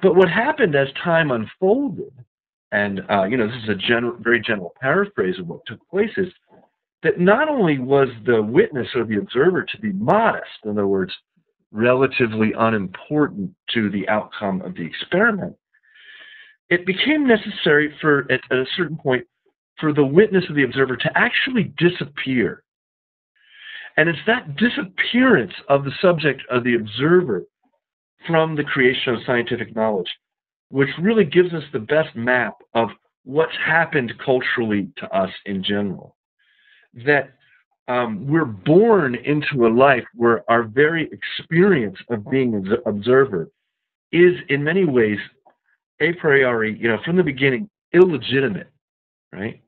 But what happened as time unfolded, and this is a very general paraphrase of what took place, is that not only was the witness or the observer to be modest, in other words, relatively unimportant to the outcome of the experiment, it became necessary at a certain point for the witness or the observer to actually disappear. And it's that disappearance of the subject or the observer from the creation of scientific knowledge which really gives us the best map of what's happened culturally to us in general. That we're born into a life where our very experience of being an observer is in many ways a priori, from the beginning, illegitimate, right?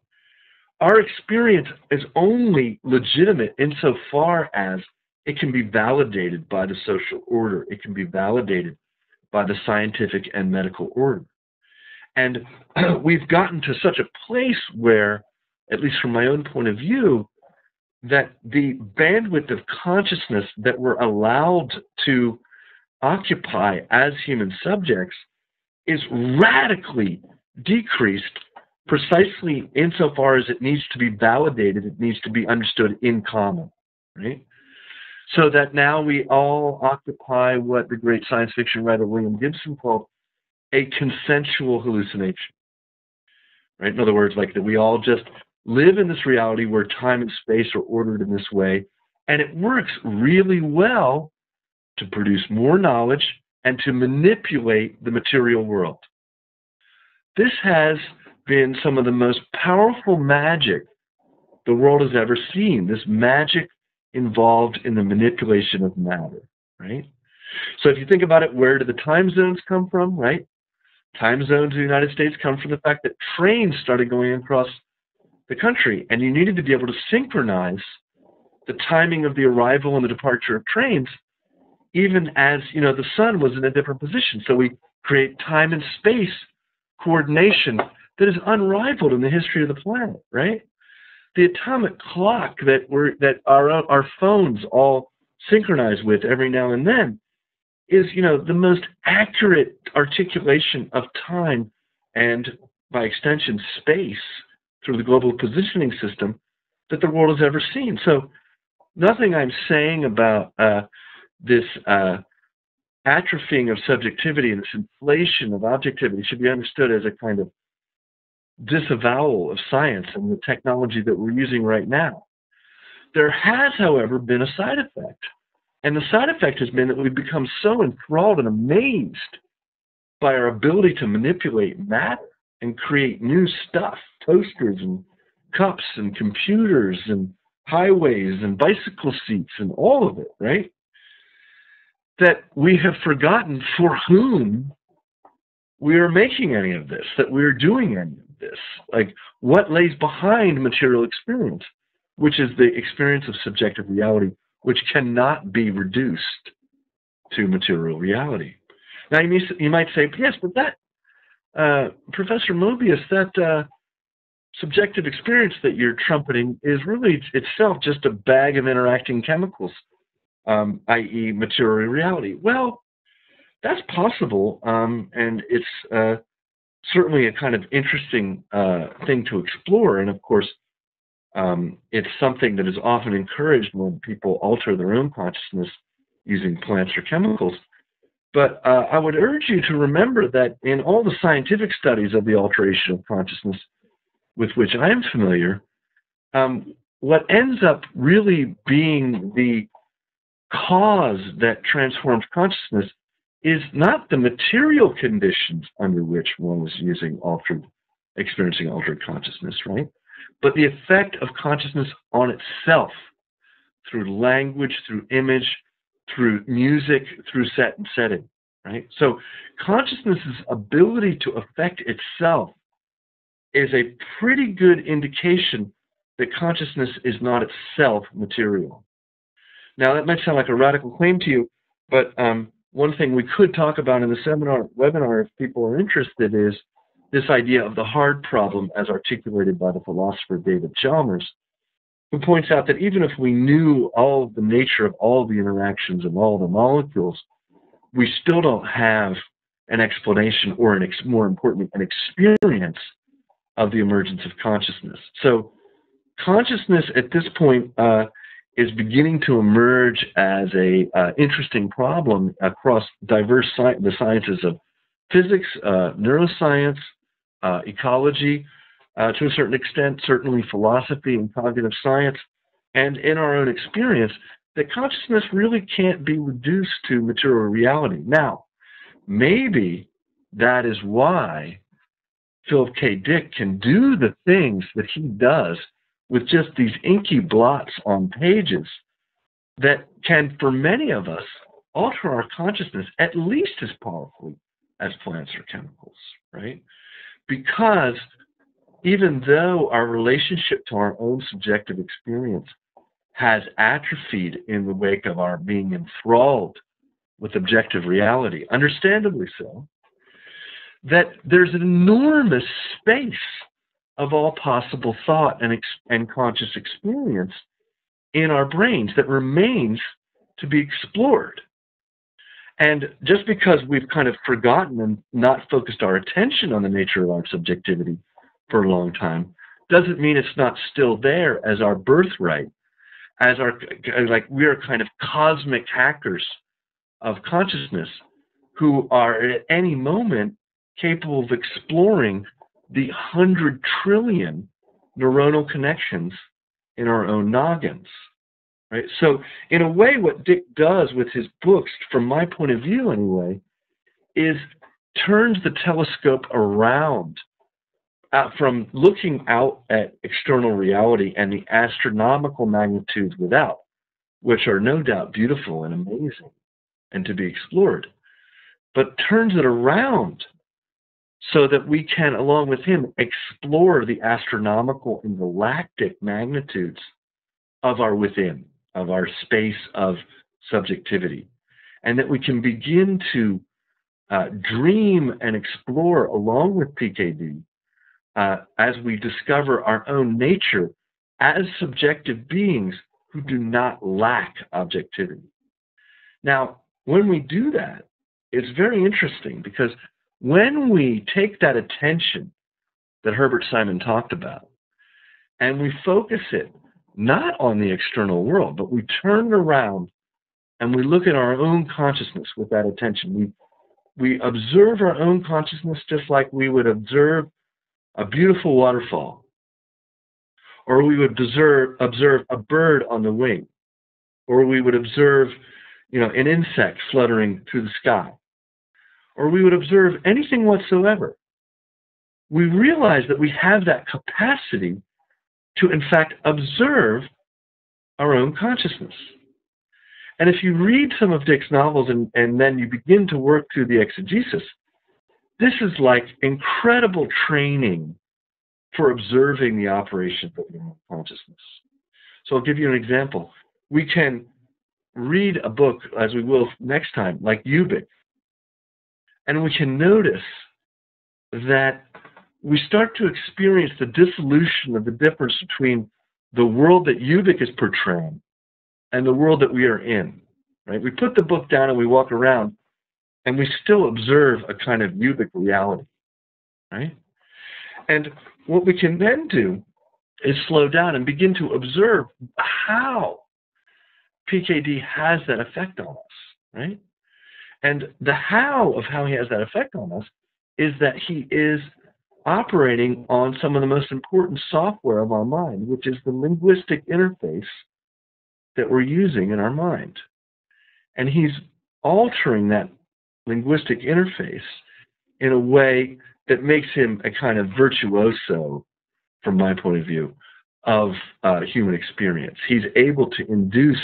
Our experience is only legitimate insofar as it can be validated by the social order. It can be validated by the scientific and medical order. And we've gotten to such a place where, at least from my own point of view, that the bandwidth of consciousness that we're allowed to occupy as human subjects is radically decreased precisely insofar as it needs to be validated, it needs to be understood in common, right? So that now we all occupy what the great science fiction writer William Gibson called a consensual hallucination, right? In other words, like that we all just live in this reality where time and space are ordered in this way, and it works really well to produce more knowledge and to manipulate the material world. This has been some of the most powerful magic the world has ever seen, this magic involved in the manipulation of matter, right? So if you think about it, where do the time zones come from, right? Time zones in the United States come from the fact that trains started going across the country, and you needed to be able to synchronize the timing of the arrival and the departure of trains, even as, the sun was in a different position. So we create time and space coordination that is unrivaled in the history of the planet, right? The atomic clock that our phones all synchronize with every now and then is, the most accurate articulation of time and, by extension, space through the global positioning system that the world has ever seen. So nothing I'm saying about this atrophying of subjectivity and this inflation of objectivity should be understood as a kind of disavowal of science and the technology that we're using right now. There has, however, been a side effect. And the side effect has been that we've become so enthralled and amazed by our ability to manipulate matter and create new stuff, toasters and cups and computers and highways and bicycle seats and all of it, right? That we have forgotten for whom we are making any of this, that we're doing any of this. Like, what lays behind material experience, which is the experience of subjective reality, which cannot be reduced to material reality. Now, you might say, yes, but that, Professor Mobius, that subjective experience that you're trumpeting is really itself just a bag of interacting chemicals, i.e. material reality. Well, that's possible, and it's certainly a kind of interesting thing to explore. And of course, it's something that is often encouraged when people alter their own consciousness using plants or chemicals. But I would urge you to remember that in all the scientific studies of the alteration of consciousness with which I am familiar, what ends up really being the cause that transforms consciousness is not the material conditions under which one was experiencing altered consciousness, right? But the effect of consciousness on itself through language, through image, through music, through set and setting, right? So consciousness's ability to affect itself is a pretty good indication that consciousness is not itself material. Now, that might sound like a radical claim to you, but one thing we could talk about in the webinar, if people are interested, is this idea of the hard problem as articulated by the philosopher David Chalmers, who points out that even if we knew all of the nature of all the interactions of all the molecules, we still don't have an explanation or more importantly, an experience of the emergence of consciousness. So consciousness at this point is beginning to emerge as a interesting problem across diverse the sciences of physics, neuroscience, ecology, to a certain extent, certainly philosophy and cognitive science, and in our own experience, that consciousness really can't be reduced to material reality. Now, maybe that is why Philip K. Dick can do the things that he does with just these inky blots on pages that can, for many of us, alter our consciousness at least as powerfully as plants or chemicals, right? Because even though our relationship to our own subjective experience has atrophied in the wake of our being enthralled with objective reality, understandably so, that there's an enormous space of all possible thought and conscious experience in our brains that remains to be explored. And just because we've kind of forgotten and not focused our attention on the nature of our subjectivity for a long time, doesn't mean it's not still there as our birthright, as our, like, we are kind of cosmic hackers of consciousness who are at any moment capable of exploring the 100 trillion neuronal connections in our own noggins. Right? So in a way, what Dick does with his books, from my point of view anyway, is turns the telescope around from looking out at external reality and the astronomical magnitudes without, which are no doubt beautiful and amazing and to be explored, but turns it around so that we can, along with him, explore the astronomical and galactic magnitudes of our within, of our space of subjectivity, and that we can begin to dream and explore along with PKD as we discover our own nature as subjective beings who do not lack objectivity. Now, when we do that, it's very interesting because when we take that attention that Herbert Simon talked about and we focus it not on the external world, but we turn it around and we look at our own consciousness with that attention. We observe our own consciousness just like we would observe a beautiful waterfall, or we would observe a bird on the wing, or we would observe, an insect fluttering through the sky, or we would observe anything whatsoever. We realize that we have that capacity to, in fact, observe our own consciousness. And if you read some of Dick's novels and then you begin to work through the exegesis, this is like incredible training for observing the operations of your own consciousness. So I'll give you an example. We can read a book, as we will next time, like Ubik, and we can notice that we start to experience the dissolution of the difference between the world that Ubik is portraying and the world that we are in. Right? We put the book down and we walk around, and we still observe a kind of Ubik reality. Right? And what we can then do is slow down and begin to observe how PKD has that effect on us. Right? And the how of how he has that effect on us is that he is operating on some of the most important software of our mind, which is the linguistic interface that we're using in our mind. And he's altering that linguistic interface in a way that makes him a kind of virtuoso, from my point of view, of human experience. He's able to induce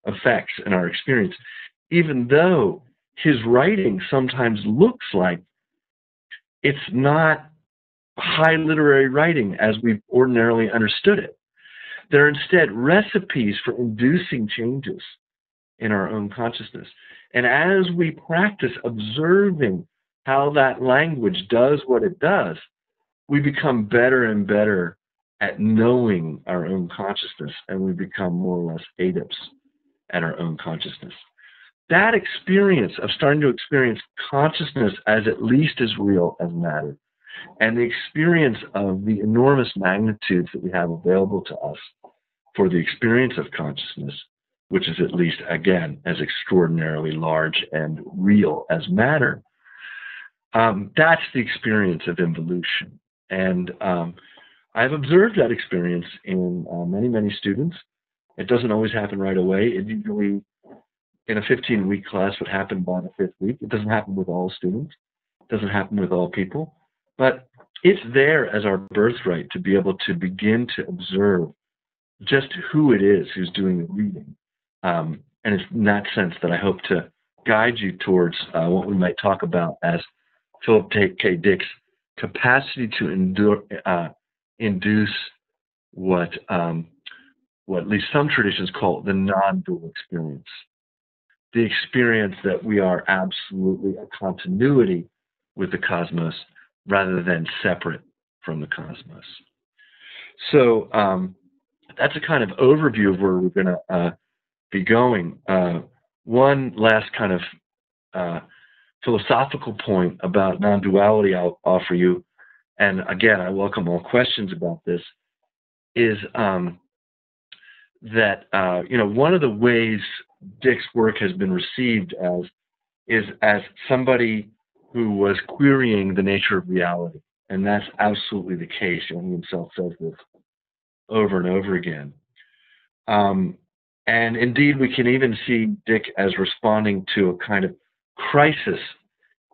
effects in our experience, even though his writing sometimes looks like it's not high literary writing as we've ordinarily understood it. They're instead recipes for inducing changes in our own consciousness. And as we practice observing how that language does what it does, we become better and better at knowing our own consciousness, and we become more or less adepts at our own consciousness. that experience of starting to experience consciousness as at least as real as matter, and the experience of the enormous magnitudes that we have available to us for the experience of consciousness, which is at least, again, as extraordinarily large and real as matter, that's the experience of involution. And I've observed that experience in many, many students. It doesn't always happen right away. It usually, in a 15-week class, would happen by the 5th week. It doesn't happen with all students. It doesn't happen with all people. But it's there as our birthright to be able to begin to observe just who it is who's doing the reading. And it's in that sense that I hope to guide you towards what we might talk about as Philip K. Dick's capacity to induce what at least some traditions call the non-dual experience. The experience that we are absolutely a continuity with the cosmos rather than separate from the cosmos. So that's a kind of overview of where we're going to be going. One last kind of philosophical point about non-duality I'll offer you, and again, I welcome all questions about this, is that one of the ways Dick's work has been received as somebody who was querying the nature of reality, and that's absolutely the case. He himself says this over and over again. And indeed, we can even see Dick as responding to a kind of crisis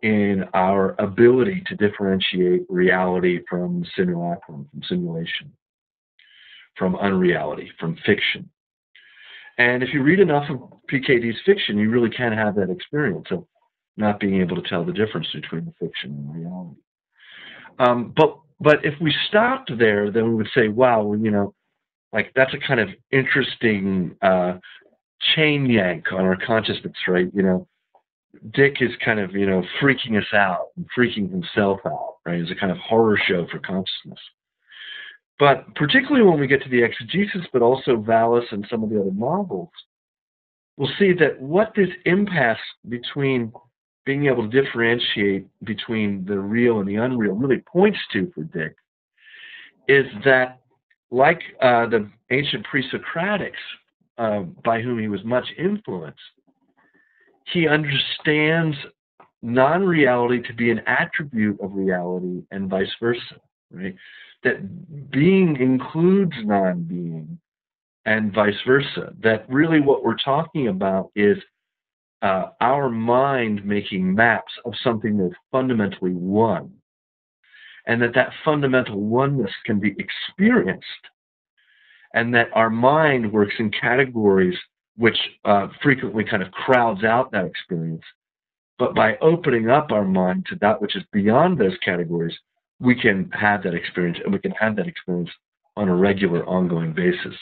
in our ability to differentiate reality from simulacrum, from simulation, from unreality, from fiction. And if you read enough of PKD's fiction, you really can have that experience of not being able to tell the difference between the fiction and reality. But if we stopped there, then we would say, wow, like that's a kind of interesting chain yank on our consciousness, right? Dick is kind of, freaking us out and freaking himself out, right? It's a kind of horror show for consciousness. But particularly when we get to the Exegesis, but also VALIS and some of the other novels, we'll see that what this impasse between being able to differentiate between the real and the unreal really points to for Dick is that, like the ancient pre-Socratics, by whom he was much influenced, he understands non-reality to be an attribute of reality and vice versa, right? That being includes non-being and vice versa. That really what we're talking about is our mind making maps of something that's fundamentally one, and that fundamental oneness can be experienced, and that our mind works in categories which frequently kind of crowds out that experience. But by opening up our mind to that which is beyond those categories, we can have that experience, and we can have that experience on a regular, ongoing basis.